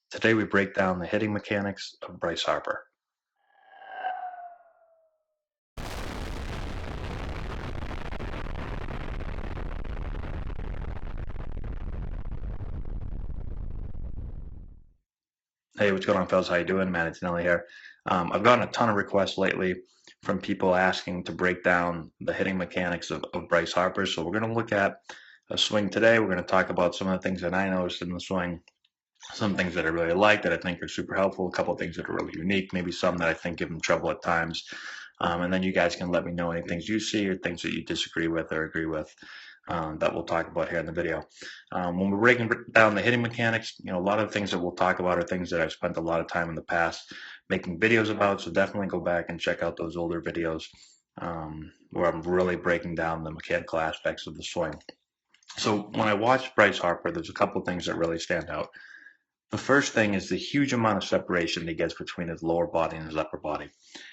Today we break down the hitting mechanics of Bryce Harper. Hey, what's going on, fellas? How you doing? Man, Antonelli here. I've gotten a ton of requests lately from people asking to break down the hitting mechanics of Bryce Harper. So we're going to look at a swing today. We're going to talk about some of the things that I noticed in the swing, some things that I really like that I think are super helpful, a couple of things that are really unique, maybe some that I think give him trouble at times. And then you guys can let me know any things you see or things that you disagree with or agree with that we'll talk about here in the video. When we're breaking down the hitting mechanics, a lot of the things that we'll talk about are things that I've spent a lot of time in the past making videos about. So definitely go back and check out those older videos where I'm really breaking down the mechanical aspects of the swing. So when I watch Bryce Harper, there's a couple of things that really stand out. The first thing is the huge amount of separation that he gets between his lower body and his upper body.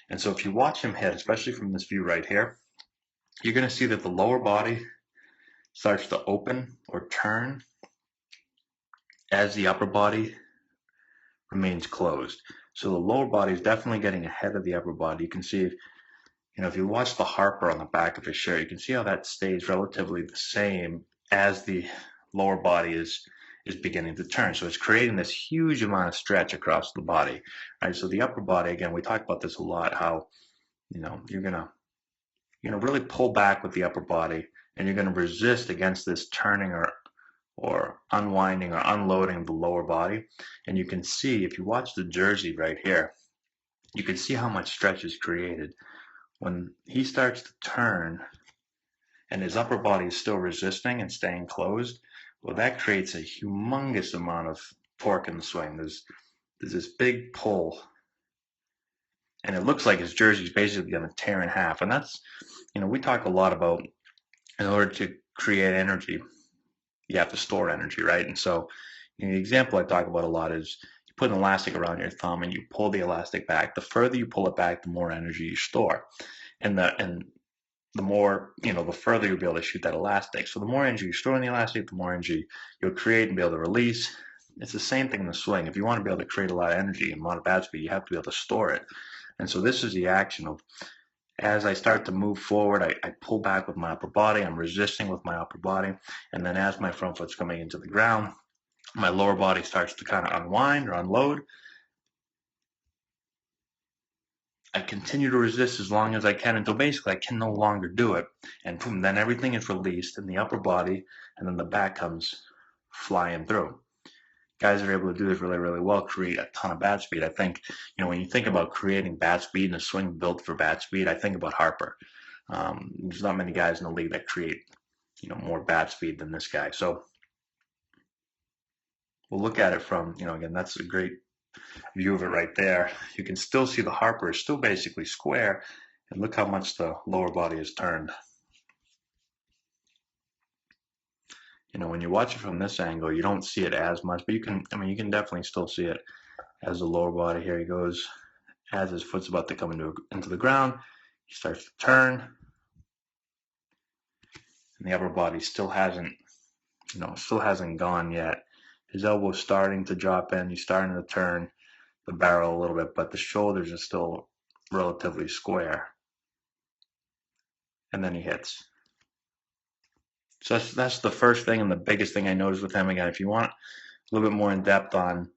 And so if you watch him hit, especially from this view right here, you're going to see that the lower body starts to open or turn as the upper body remains closed. So the lower body is definitely getting ahead of the upper body. You can see, if you watch the Harper on the back of his shirt, you can see how that stays relatively the same as the lower body is beginning to turn. So it's creating this huge amount of stretch across the body, right? So the upper body, again, we talk about this a lot, how, you're gonna really pull back with the upper body and you're gonna resist against this turning or unwinding or unloading the lower body. And you can see, if you watch the jersey right here, you can see how much stretch is created. When he starts to turn and his upper body is still resisting and staying closed, well, that creates a humongous amount of torque in the swing. There's this big pull, and it looks like his jersey is basically going to tear in half. And that's, we talk a lot about in order to create energy, you have to store energy, right? And so, the example I talk about a lot is you put an elastic around your thumb and you pull the elastic back. The further you pull it back, the more energy you store, and the more, the further you'll be able to shoot that elastic. So the more energy you store in the elastic, the more energy you'll create and be able to release. It's the same thing in the swing. If you want to be able to create a lot of energy and a lot of bat speed, you have to be able to store it. And so this is the action of, as I start to move forward, I pull back with my upper body. I'm resisting with my upper body. And then as my front foot's coming into the ground, my lower body starts to kind of unwind or unload. I continue to resist as long as I can until basically I can no longer do it. And boom, then everything is released in the upper body, and then the back comes flying through. Guys that are able to do this really, really well create a ton of bat speed. I think, when you think about creating bat speed and a swing built for bat speed, I think about Harper. There's not many guys in the league that create, more bat speed than this guy. So we'll look at it from, again, that's a great view of it right there. You can still see the Harper is still basically square, and look how much the lower body is turned. When you watch it from this angle, you don't see it as much, but you can definitely still see it as the lower body. Here he goes, as his foot's about to come into the ground, he starts to turn, and the upper body still hasn't gone yet. His elbow's starting to drop in, he's starting to turn the barrel a little bit, but the shoulders are still relatively square. And then he hits. So that's the first thing and the biggest thing I noticed with him. Again, if you want a little bit more in depth on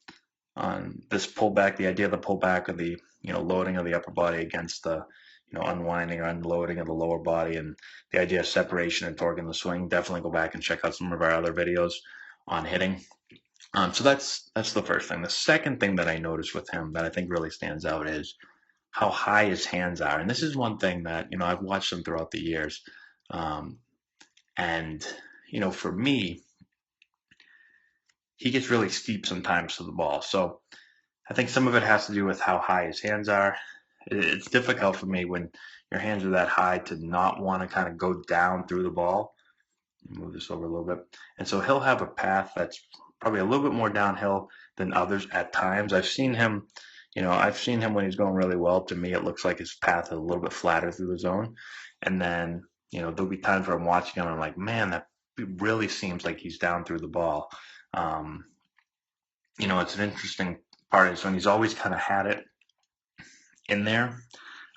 this pullback, the idea of the pullback of the loading of the upper body against the unwinding or unloading of the lower body, and the idea of separation and torque in the swing, definitely go back and check out some of our other videos on hitting. So that's the first thing. The second thing that I noticed with him that I think really stands out is how high his hands are, and this is one thing that I've watched him throughout the years. And, for me, he gets really steep sometimes to the ball. So I think some of it has to do with how high his hands are. It's difficult for me when your hands are that high to not want to kind of go down through the ball. Move this over a little bit. And so he'll have a path that's probably a little bit more downhill than others at times. I've seen him when he's going really well. To me, it looks like his path is a little bit flatter through the zone. And then there'll be times where I'm watching him and I'm like, man, that really seems like he's down through the ball. it's an interesting part is when he's always kind of had it in there.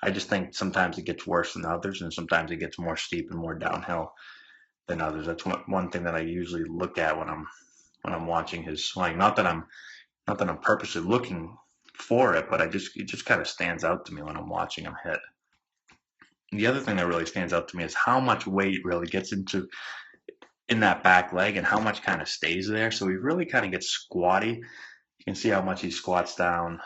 I just think sometimes it gets worse than others, and sometimes it gets more steep and more downhill than others. That's one thing that I usually look at when I'm watching his swing. Not that I'm purposely looking for it, but it just kind of stands out to me when I'm watching him hit. The other thing that really stands out to me is how much weight really gets in that back leg and how much kind of stays there. So he really kind of gets squatty. You can see how much he squats down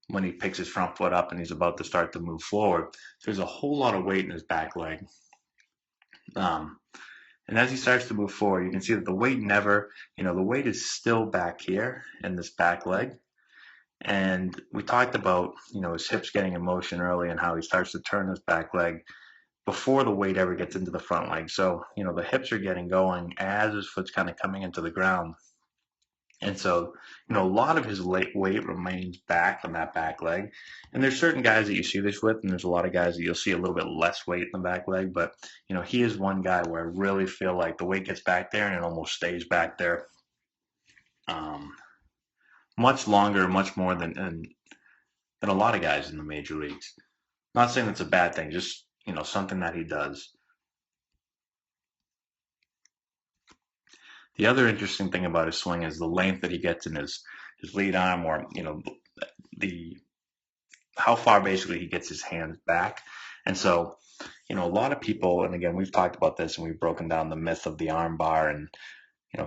when he picks his front foot up and he's about to start to move forward. So there's a whole lot of weight in his back leg. Um, and as he starts to move forward, you can see that the weight never, the weight is still back here in this back leg. And we talked about, his hips getting in motion early and how he starts to turn his back leg before the weight ever gets into the front leg. So, the hips are getting going as his foot's kind of coming into the ground. And so, a lot of his weight remains back on that back leg. And there's certain guys that you see this with, and there's a lot of guys that you'll see a little bit less weight in the back leg. But, he is one guy where I really feel like the weight gets back there and it almost stays back there much longer, much more than a lot of guys in the major leagues. Not saying that's a bad thing, just, something that he does. The other interesting thing about his swing is the length that he gets in his lead arm, or the how far basically he gets his hands back. And so, a lot of people, and again, we've talked about this and we've broken down the myth of the arm bar, and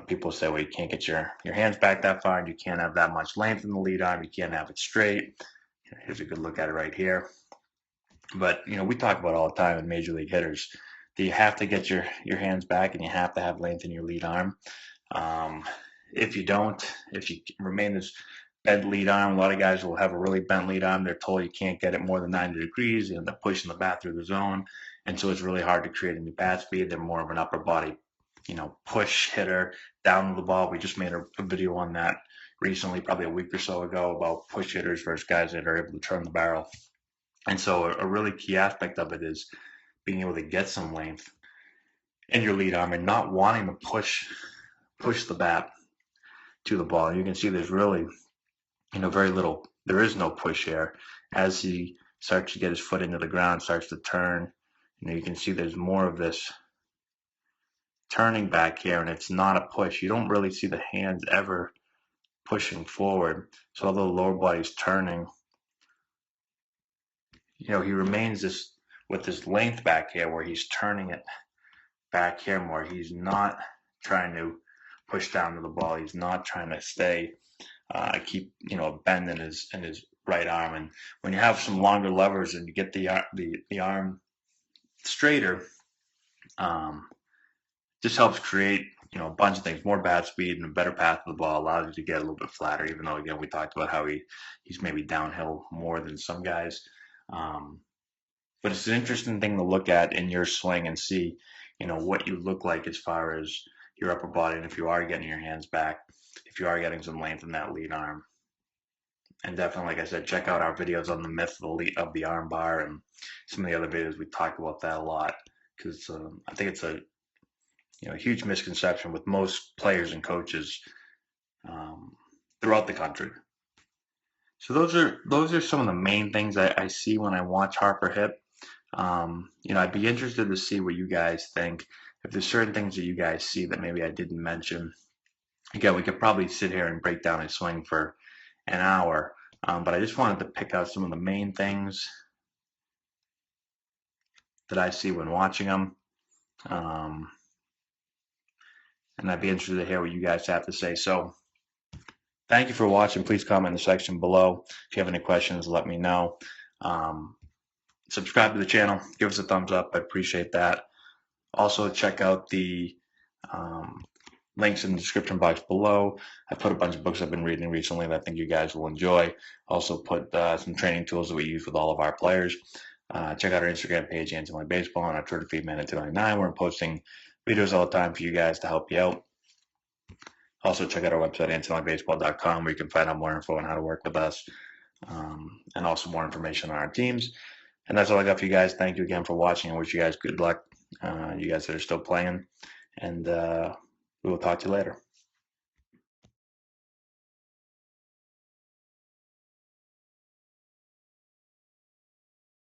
people say, well, you can't get your hands back that far, and you can't have that much length in the lead arm, you can't have it straight. Here's a good look at it right here. But we talk about all the time in major league hitters that you have to get your hands back and you have to have length in your lead arm. If you don't, if you remain this bent lead arm, a lot of guys will have a really bent lead arm. They're told you can't get it more than 90 degrees. You end up pushing the bat through the zone, and so it's really hard to create a new bat speed. They're more of an upper body, push hitter down to the ball. We just made a video on that recently, probably a week or so ago, about push hitters versus guys that are able to turn the barrel. And so a really key aspect of it is being able to get some length in your lead arm and not wanting to push the bat to the ball. And you can see there's really, very little, there is no push here. As he starts to get his foot into the ground, starts to turn, you can see there's more of this turning back here, and it's not a push. You don't really see the hands ever pushing forward. So although the lower body's turning, he remains with this length back here where he's turning it back here more. He's not trying to push down to the ball. He's not trying to keep a bend in his right arm. And when you have some longer levers and you get the arm straighter, just helps create a bunch of things, more bat speed and a better path to the ball, allows you to get a little bit flatter. Even though again we talked about how he's maybe downhill more than some guys. But it's an interesting thing to look at in your swing and see, what you look like as far as your upper body, and if you are getting your hands back, if you are getting some length in that lead arm. And definitely, like I said, check out our videos on the myth of the arm bar and some of the other videos. We talk about that a lot because I think it's a huge misconception with most players and coaches throughout the country. So those are some of the main things I see when I watch Harper hit. I'd be interested to see what you guys think. If there's certain things that you guys see that maybe I didn't mention. Again, we could probably sit here and break down his swing for an hour, but I just wanted to pick out some of the main things that I see when watching him. And I'd be interested to hear what you guys have to say. So thank you for watching. Please comment in the section below. If you have any questions, let me know. Subscribe to the channel. Give us a thumbs up. I appreciate that. Also, check out the links in the description box below. I put a bunch of books I've been reading recently that I think you guys will enjoy. Also put some training tools that we use with all of our players. Check out our Instagram page, Antonelli Baseball, and our Twitter feed, Man299. We're posting videos all the time for you guys to help you out. Also, check out our website, AntonelliBaseball.com, where you can find out more info on how to work with us, and also more information on our teams. And that's all I got for you guys. Thank you again for watching. I wish you guys good luck, you guys that are still playing. And we will talk to you later.